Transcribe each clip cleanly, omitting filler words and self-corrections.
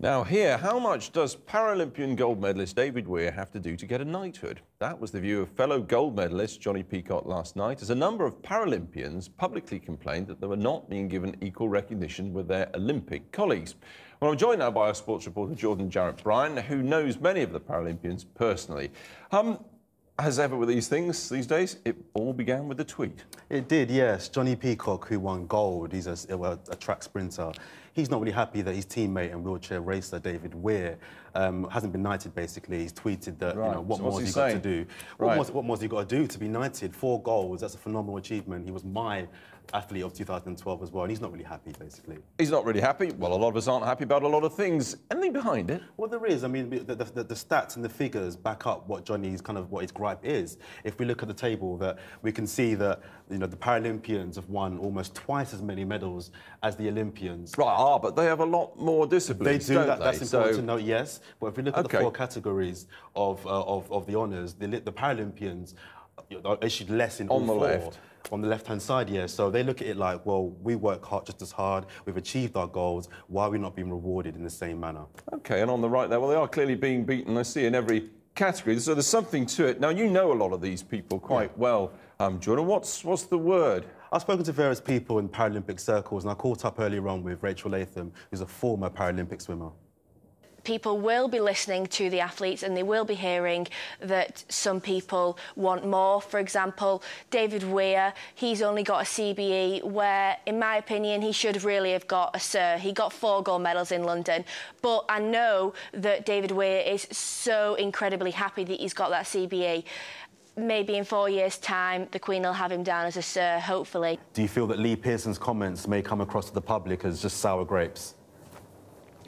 Now here, how much does Paralympian gold medalist David Weir have to do to get a knighthood? That was the view of fellow gold medalist Johnny Peacock last night, as a number of Paralympians publicly complained that they were not being given equal recognition with their Olympic colleagues. Well, I'm joined now by our sports reporter Jordan Jarrett-Bryan, who knows many of the Paralympians personally. As ever with these things these days, it all began with a tweet. It did, yes. Johnny Peacock, who won gold, he's a track sprinter. He's not really happy that his teammate and wheelchair racer, David Weir, hasn't been knighted, basically. He's tweeted that, you know, what more has he got to do? What more has he got to do to be knighted? 4 golds, that's a phenomenal achievement. He was my athlete of 2012 as well, and he's not really happy, basically. He's not really happy? Well, a lot of us aren't happy about a lot of things. Anything behind it? Well, there is. I mean, the stats and the figures back up what Johnny's what his gripe is. If we look at the table, that we can see that, you know, the Paralympians have won almost twice as many medals as the Olympians. Right, but they have a lot more disciplines, They do. Don't That's they? important to note, yes. But if we look at the 4 categories of the honours, the Paralympians are issued less in all 4. Left. On the left-hand side, yeah. So they look at it like, well, we work hard just as hard, we've achieved our goals, why are we not being rewarded in the same manner? OK, and on the right there, well, they are clearly being beaten, I see, in every category, so there's something to it. Now, you know a lot of these people quite well, Jordan. What's the word? I've spoken to various people in Paralympic circles, and I caught up earlier on with Rachel Latham, who's a former Paralympic swimmer. People will be listening to the athletes and they will be hearing that some people want more. For example, David Weir, he's only got a CBE where, in my opinion, he should really have got a Sir. He got 4 gold medals in London. But I know that David Weir is so incredibly happy that he's got that CBE. Maybe in 4 years' time, the Queen will have him down as a Sir, hopefully. Do you feel that Lee Pearson's comments may come across to the public as just sour grapes?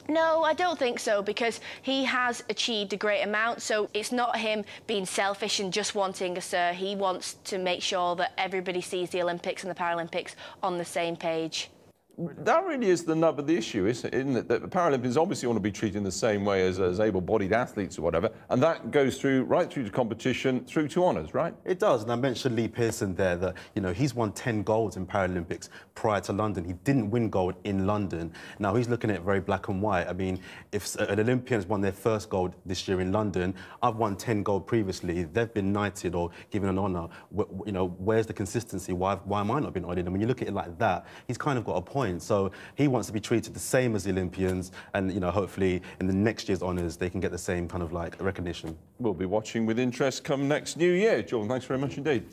No, I don't think so, because he has achieved a great amount, so it's not him being selfish and just wanting a Sir. He wants to make sure that everybody sees the Olympics and the Paralympics on the same page. That really is the nub of the issue, isn't it? That the Paralympians obviously want to be treated in the same way as able-bodied athletes or whatever, and that goes right through to competition, through to honours, right? It does, and I mentioned Lee Pearson there, that, you know, he's won 10 golds in Paralympics prior to London. He didn't win gold in London. Now, he's looking at it very black and white. I mean, if an Olympian's won their first gold this year in London, I've won 10 gold previously, they've been knighted or given an honour. You know, where's the consistency? Why am I not being honoured? And when you look at it like that, he's kind of got a point. So he wants to be treated the same as the Olympians, and, you know, hopefully in the next year's honours they can get the same kind of recognition. We'll be watching with interest come next new year. Jordan, thanks very much indeed.